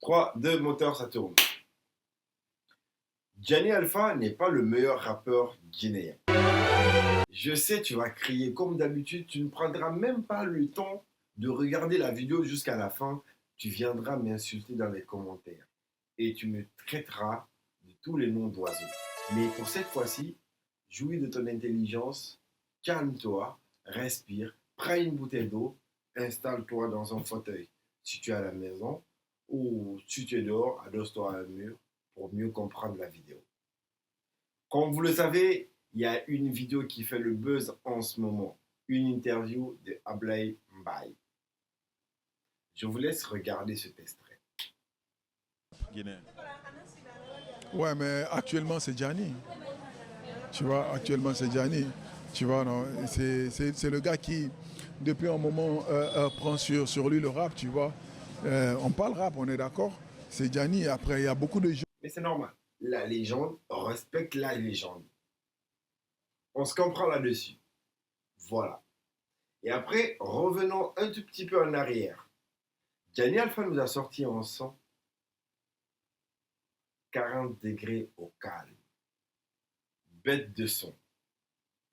3, 2, moteur, ça tourne. Gianni Alpha n'est pas le meilleur rappeur guinéen. Je sais, tu vas crier comme d'habitude, tu ne prendras même pas le temps de regarder la vidéo jusqu'à la fin. Tu viendras m'insulter dans les commentaires et tu me traiteras de tous les noms d'oiseaux. Mais pour cette fois-ci, jouis de ton intelligence, calme-toi, respire, prends une bouteille d'eau, installe-toi dans un fauteuil si tu es à la maison ou si tu es dehors, adosse-toi à un mur pour mieux comprendre la vidéo. Comme vous le savez, il y a une vidéo qui fait le buzz en ce moment, une interview de Ablaye Mbaye. Je vous laisse regarder cet extrait. Guinée. Ouais, mais actuellement, c'est Gianni. Tu vois, actuellement, c'est Gianni. Tu vois, non, c'est le gars qui, depuis un moment, prend sur lui le rap, tu vois. On parle rap, on est d'accord. C'est Gianni. Après, il y a beaucoup de gens. Mais c'est normal. La légende respecte la légende. On se comprend là-dessus. Voilà. Et après, revenons un tout petit peu en arrière. Gianni Alpha nous a sorti en son 40 degrés au calme. Bête de son.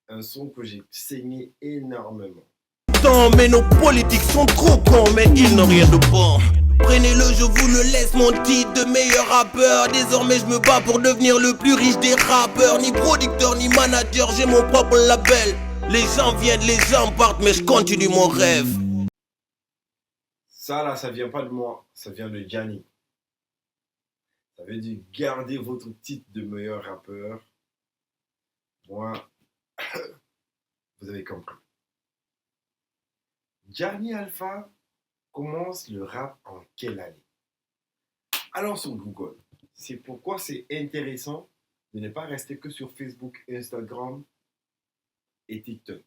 Un son que j'ai saigné énormément. Mais nos politiques sont trop cons, mais ils n'ont rien de bon. Prenez-le, je vous le laisse, mon titre de meilleur rappeur. Désormais je me bats pour devenir le plus riche des rappeurs. Ni producteur, ni manager, j'ai mon propre label. Les gens viennent, les gens partent, mais je continue mon rêve. Ça là, ça vient pas de moi, ça vient de Gianni. Ça veut dire garder votre titre de meilleur rappeur. Moi, vous avez compris. Gianni Alpha commence le rap en quelle année? Allons sur Google. C'est pourquoi c'est intéressant de ne pas rester que sur Facebook, Instagram et TikTok.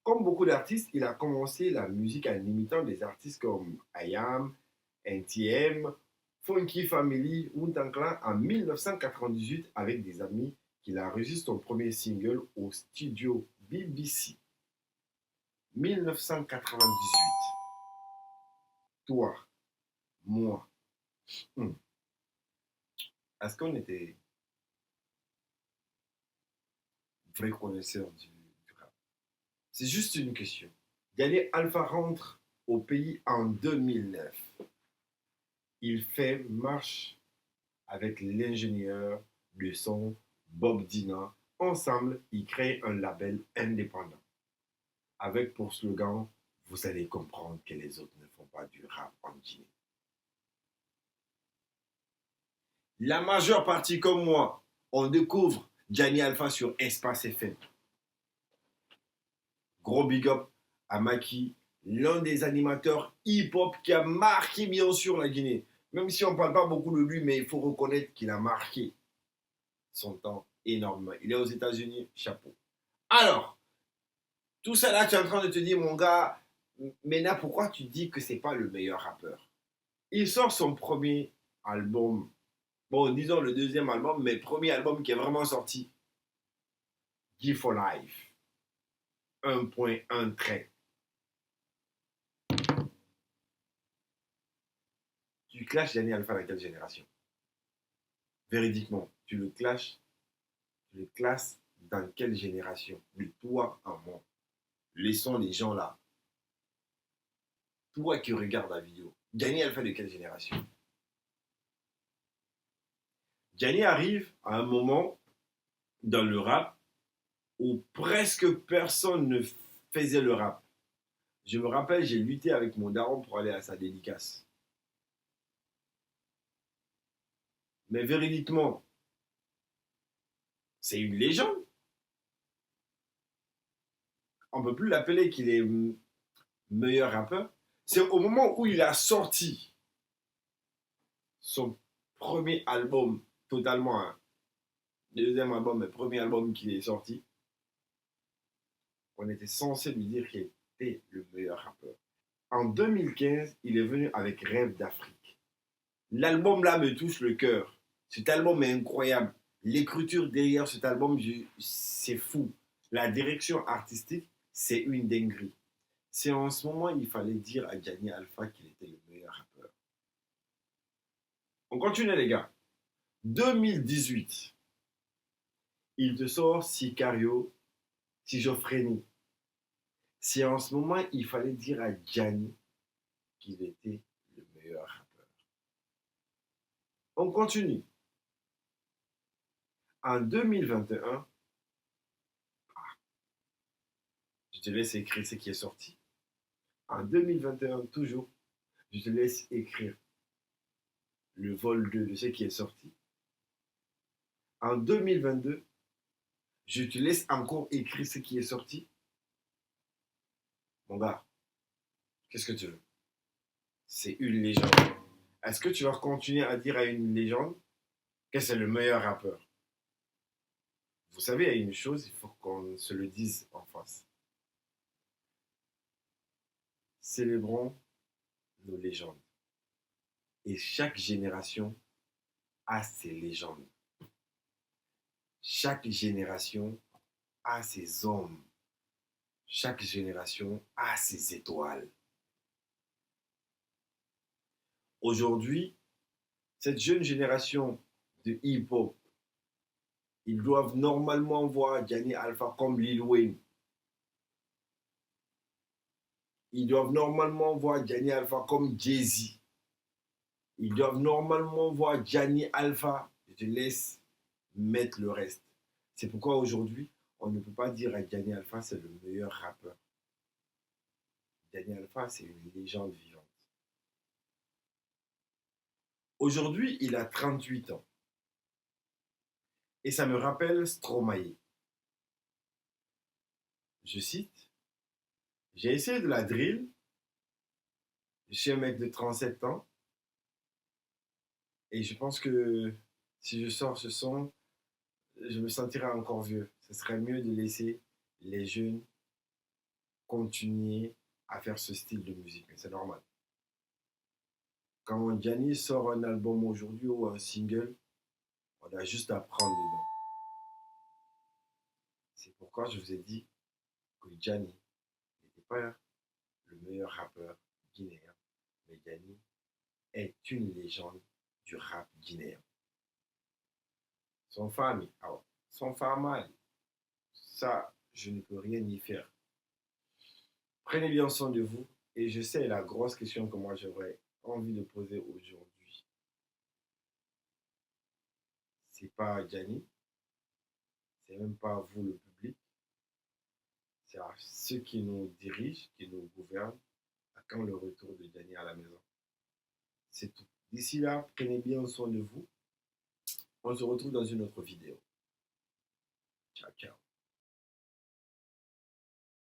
Comme beaucoup d'artistes, il a commencé la musique en imitant des artistes comme IAM, NTM, Funky Family ou Clan en 1998 avec des amis qu'il a enregistré son premier single au studio BBC. 1998. Toi, moi, est-ce qu'on était vrais connaisseurs du rap? C'est juste une question. Gianni Alpha rentre au pays en 2009. Il fait marche avec l'ingénieur de son Bob Dina. Ensemble, ils créent un label indépendant. Avec pour slogan, vous allez comprendre que les autres ne font pas du rap en Guinée. La majeure partie comme moi, on découvre Gianni Alpha sur Espace FM. Gros big up à Maki, l'un des animateurs hip-hop qui a marqué bien sûr la Guinée. Même si on ne parle pas beaucoup de lui, mais il faut reconnaître qu'il a marqué son temps énormément. Il est aux États-Unis, chapeau. Alors, tout ça là, tu es en train de te dire, mon gars, maintenant pourquoi tu dis que c'est pas le meilleur rappeur? Il sort son premier album, bon, disons le deuxième album, mais premier album qui est vraiment sorti, Give for Life. 1.1 trait. Tu clashes Gianni Alpha dans quelle génération? Véridiquement, tu le clashes dans quelle génération? De toi à moi. Laissons les gens là. Toi qui regardes la vidéo, Gianni Alpha de quelle génération? Gianni arrive à un moment dans le rap où presque personne ne faisait le rap. Je me rappelle, j'ai lutté avec mon daron pour aller à sa dédicace. Mais véridiquement, c'est une légende. On ne peut plus l'appeler qu'il est meilleur rappeur. C'est au moment où il a sorti son premier album, totalement, hein, deuxième album, mais premier album qui est sorti, on était censé lui dire qu'il était le meilleur rappeur. En 2015, il est venu avec Rêve d'Afrique. L'album là me touche le cœur. Cet album est incroyable. L'écriture derrière cet album, c'est fou. La direction artistique, c'est une dinguerie. C'est en ce moment il fallait dire à Gianni Alpha qu'il était le meilleur rappeur. continue les gars. 2018, il te sort Sicario, Schizophrène. Si en ce moment, il fallait dire à Gianni qu'il était le meilleur rappeur. On continue. En 2021, je te laisse écrire ce qui est sorti. En 2021, toujours, je te laisse écrire le vol 2 de ce qui est sorti. En 2022, je te laisse encore écrire ce qui est sorti. Mon gars, qu'est-ce que tu veux? C'est une légende. Est-ce que tu vas continuer à dire à une légende que c'est le meilleur rappeur? Vous savez, il y a une chose, il faut qu'on se le dise en face. Célébrons nos légendes. Et chaque génération a ses légendes. Chaque génération a ses hommes. Chaque génération a ses étoiles. Aujourd'hui, cette jeune génération de hip-hop, ils doivent normalement voir Gianni Alpha comme Lil Wayne. Ils doivent normalement voir Gianni Alpha comme Jay-Z. Ils doivent normalement voir Gianni Alpha. Je te laisse mettre le reste. C'est pourquoi aujourd'hui, on ne peut pas dire à Gianni Alpha c'est le meilleur rappeur. Gianni Alpha, c'est une légende vivante. Aujourd'hui, il a 38 ans. Et ça me rappelle Stromae. Je cite, « J'ai essayé de la drill. Je suis un mec de 37 ans. Et je pense que si je sors ce son, je me sentirai encore vieux. Ce serait mieux de laisser les jeunes continuer à faire ce style de musique. Mais c'est normal. Quand Gianni sort un album aujourd'hui ou un single, on a juste à prendre dedans. C'est pourquoi je vous ai dit que Gianni n'était pas le meilleur rappeur guinéen, mais Gianni est une légende du rap guinéen. Son famille, son famille, ça, je ne peux rien y faire. Prenez bien soin de vous. Et je sais la grosse question que moi j'aurais envie de poser aujourd'hui. C'est pas Gianni, c'est même pas vous le public, c'est à ceux qui nous dirigent, qui nous gouvernent, à quand le retour de Gianni à la maison. C'est tout. D'ici là, prenez bien soin de vous. On se retrouve dans une autre vidéo. Ciao, ciao.